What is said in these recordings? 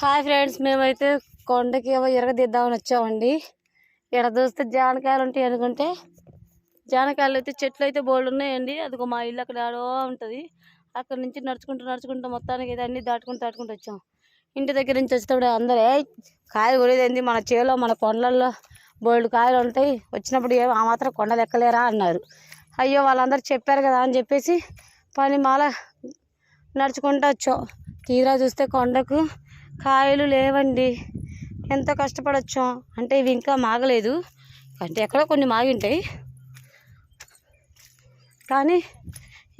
Hi friends, మేమైతే కొండకి ఎరగదిద్దామని వచ్చామండి. ఇక్కడ చూస్తే జానకాయలు ఉంటాయి అనుకుంటే జానకాయలు అయితే చెట్లు అయితే బోల్డ్ ఉన్నాయండి. అదిగో మా ఇల్లు అక్కడ ఆడో ఉంటుంది. అక్కడ నుంచి నడుచుకుంటూ మొత్తానికి అయితే అన్ని దాటుకుంటూ వచ్చాం. ఇంటి దగ్గర నుంచి వచ్చేటప్పుడు అందరూ కాయలు కొనేది మన చేలో మన కొండల్లో బోల్డ్ కాయలు ఉంటాయి, వచ్చినప్పుడు ఆ మాత్రం కొండలు ఎక్కలేరా అన్నారు. అయ్యో వాళ్ళందరూ చెప్పారు కదా అని చెప్పేసి పని మాల నడుచుకుంటూ వచ్చాం. తీరా చూస్తే కొండకు కాయలు లేవండి. ఎంత కష్టపడొచ్చాం అంటే ఇవి ఇంకా మాగలేదు, అంటే ఎక్కడో కొన్ని మాగింటాయి. కానీ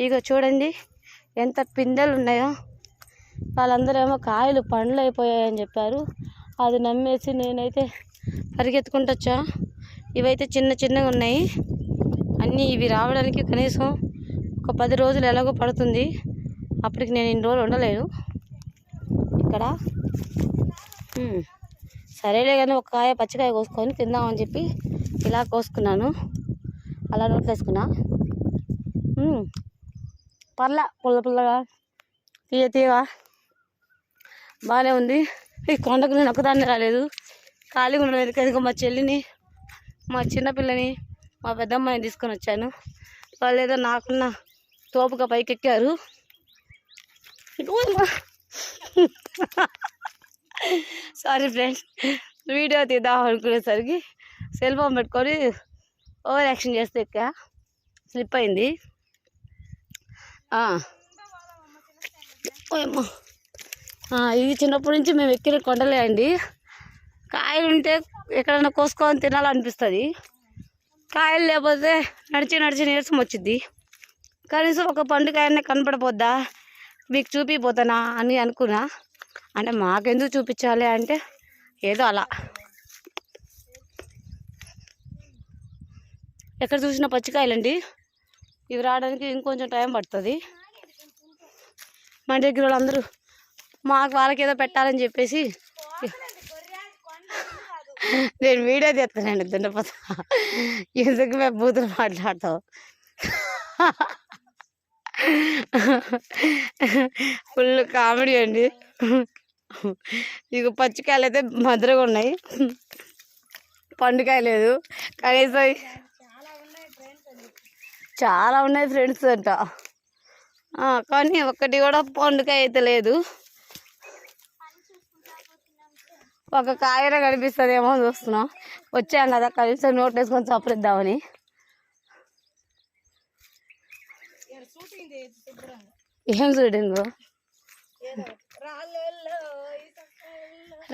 ఇక చూడండి ఎంత పిందెలు ఉన్నాయో. వాళ్ళందరూ ఏమో కాయలు పండ్లు అయిపోయాయని చెప్పారు. అది నమ్మేసి నేనైతే పరిగెత్తుకుంటూ వచ్చా. ఇవైతే చిన్నగా ఉన్నాయి అన్నీ. ఇవి రావడానికి కనీసం ఒక 10 రోజులు ఎలాగో పడుతుంది. అప్పటికి నేను ఇన్ని రోజులు ఉండలేను ఇక్కడ. సరేలే కానీ ఒక కాయ పచ్చికాయ కోసుకొని తిందామని చెప్పి ఇలా కోసుకున్నాను. అలా నోట్లు వేసుకున్నా. పర్లే పుల్లగా తీయగా బాగానే ఉంది. ఈ కొండకు నేను ఒక్కదాన్ని రాలేదు, ఖాళీగా ఉండలేదు కనుక మా చెల్లిని, మా చిన్నపిల్లని, మా పెద్దమ్మాయిని తీసుకొని వచ్చాను. వాళ్ళు ఏదో నాకున్న తోపుగా పైకెక్కారు. సారీ ఫ్రెండ్స్, వీడియో తీద్దాం అనుకునేసరికి సెల్ ఫోన్ పెట్టుకొని ఓవర్ యాక్షన్ చేస్తే ఎక్కా, స్లిప్ అయింది. ఇది చిన్నప్పటి నుంచి మేము ఎక్కిన కొండలే అండి. కాయలు ఉంటే ఎక్కడైనా కోసుకొని తినాలనిపిస్తుంది. కాయలు లేకపోతే నడిచి నీరసం వచ్చింది. కనీసం ఒక పండుకాయనే కనపడిపోద్దా మీకు చూపిపోతానా అని అనుకున్నా. అంటే మాకెందుకు చూపించాలి అంటే ఏదో అలా. ఎక్కడ చూసినా పచ్చికాయలండి. ఇవి రావడానికి ఇంకొంచెం టైం పడుతుంది. మన దగ్గర వాళ్ళందరూ వాళ్ళకి ఏదో పెట్టాలని చెప్పేసి నేను వీడియో తీస్తానండి. దున్నపోతా ఎందుకు మేము బూతులు మాట్లాడతాం. ఫుల్ కామెడీ అండి. ఇక పచ్చికాయలు అయితే మధురగా ఉన్నాయి, పండుకాయ లేదు. కనీసం చాలా ఉన్నాయి ఫ్రెండ్స్ అంట, కానీ ఒక్కటి కూడా పండుకాయ అయితే లేదు. ఒక కాయనే కనిపిస్తుందేమో చూస్తున్నాం. వచ్చాం కదా కనీసం నోట్ వేసుకొని చప్పరిద్దామని. ఏం షూటింగ్?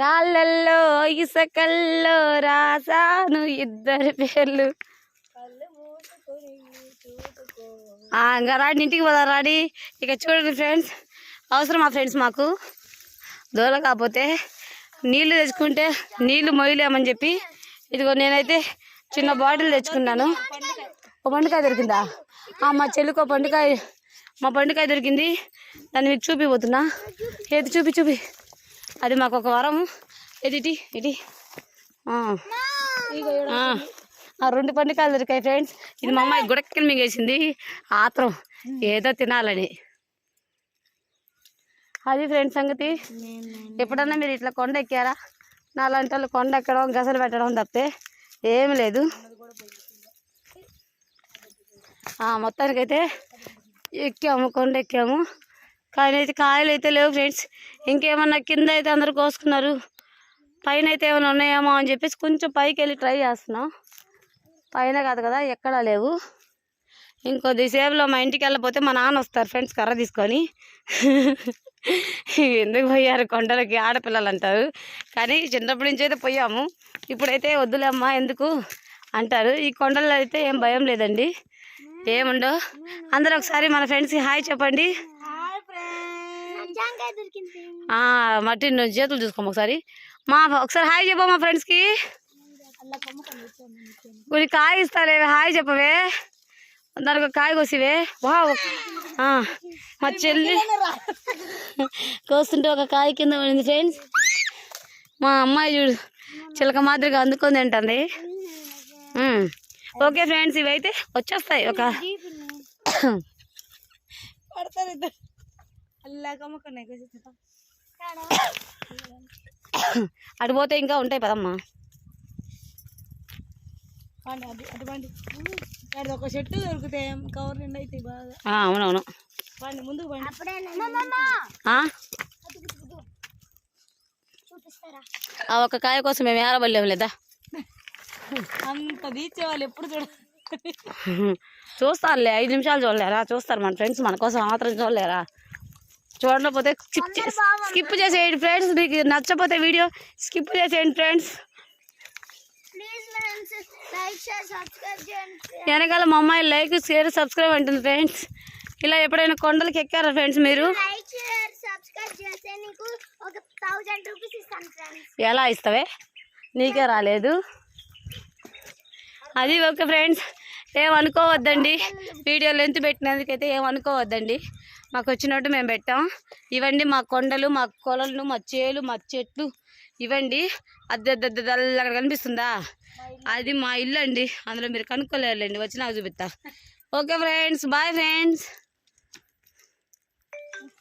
రాళ్ళల్లో ఇసకల్లో రాసాను 2 పేర్లు. ఇంకా రాడి, ఇంటికి పోదా రాడి. ఇక చూడండి ఫ్రెండ్స్, అవసరం ఆ ఫ్రెండ్స్ మాకు దూల. కాకపోతే నీళ్లు తెచ్చుకుంటే నీళ్లు మొయ్యలేమని చెప్పి ఇదిగో నేనైతే చిన్న బాటిల్ తెచ్చుకున్నాను. ఒక పండుకాయ దొరికిందా? మా చెల్లికో మా పండుకాయ దొరికింది. దాన్ని మీకు చూపిపోతున్నా. ఏది చూపి అది మాకు ఒక వరం. ఇటు 2 పండుకాయలు దొరికాయి ఫ్రెండ్స్. ఇది మా అమ్మాయి గుడక్కలు మింగేసింది ఆత్రం ఏదో తినాలని. అది ఫ్రెండ్స్ సంగతి. ఎప్పుడన్నా మీరు ఇట్లా కొండ ఎక్కారా? నాలాంటి వాళ్ళు కొండ ఎక్కడం గసలు పెట్టడం తప్పితే ఏమి లేదు. మొత్తానికైతే ఎక్కాము, కొండ ఎక్కాము. కానీ అయితే కాయలు అయితే లేవు ఫ్రెండ్స్. ఇంకేమన్నా కింద అయితే అందరు కోసుకున్నారు, పైన అయితే ఏమైనా ఉన్నాయేమో అని చెప్పేసి కొంచెం పైకి వెళ్ళి ట్రై చేస్తున్నాం. పైన కాదు కదా, ఎక్కడా లేవు. ఇంకొద్దిసేపులో మా ఇంటికి వెళ్ళిపోతే మా నాన్న వస్తారు ఫ్రెండ్స్ కర్ర తీసుకొని. ఎందుకు పోయారు కొండలకి ఆడపిల్లలు అంటారు, కానీ చిన్నప్పటి నుంచి అయితే పోయాము. ఇప్పుడైతే వద్దులేమ్మా ఎందుకు అంటారు. ఈ కొండల్లో అయితే ఏం భయం లేదండి, ఏముండో. అందరూ ఒకసారి మన ఫ్రెండ్స్కి హాయ్ చెప్పండి. మట్టి చేతులు చూసుకోము ఒకసారి. ఒకసారి హాయ్ చెప్పా మా ఫ్రెండ్స్కి. కొన్ని కాయ ఇస్తాలే, హాయ్ చెప్పవే. దానికి ఒక కాయ కోసివే. మా చెల్లి కోస్తుంటే ఒక కాయ కింద పడింది ఫ్రెండ్స్. మా అమ్మాయి చూడు చిలక మాదిరిగా అందుకొని తింటుంది. ఓకే ఫ్రెండ్స్, ఇవైతే వచ్చేస్తాయి. ఒక పడతారు ఇద్దరు అల్లా కమ్మకన్నాయి. అటు పోతే ఇంకా ఉంటాయి పదమ్మా. ఒక చెట్టు దొరుకుతాయి కవర్ నిండా అయితే బాగా. అవునవును ముందుకు ఒక కాయ కోసం మేము ఏరబడలేము లేదా. అంత తీర్చేవాళ్ళు ఎప్పుడు చూస్తారులే, 5 నిమిషాలు చూడలేరా, చూస్తారు మన ఫ్రెండ్స్ మన కోసం మాత్రం చూడలేరా. చూడకపోతే స్కిప్ చేసేయండి ఫ్రెండ్స్. మీకు నచ్చకపోతే వీడియో స్కిప్ చేసేయండి ఫ్రెండ్స్. వెనకాల మా అమ్మాయి లైక్ షేర్ సబ్స్క్రైబ్ అంటుంది ఫ్రెండ్స్. ఇలా ఎప్పుడైనా కొండలకి ఎక్కారా ఫ్రెండ్స్ మీరు? ఎలా ఇస్తావే, నీకే రాలేదు. అది ఓకే ఫ్రెండ్స్, ఏమనుకోవద్దండి. వీడియో లెంత్ పెట్టినందుకైతే ఏమనుకోవద్దండి. మాకు వచ్చినట్టు మేము పెట్టాం. ఇవ్వండి మా కొండలు, మా కొలలు, మా చేలు, మా చెట్లు ఇవ్వండి. అక్కడ కనిపిస్తుందా, అది మా ఇల్లు అండి. అందులో మీరు కనుక్కోలేరులేండి, వచ్చి నాకు చూపిస్తా. Okay friends, bye friends.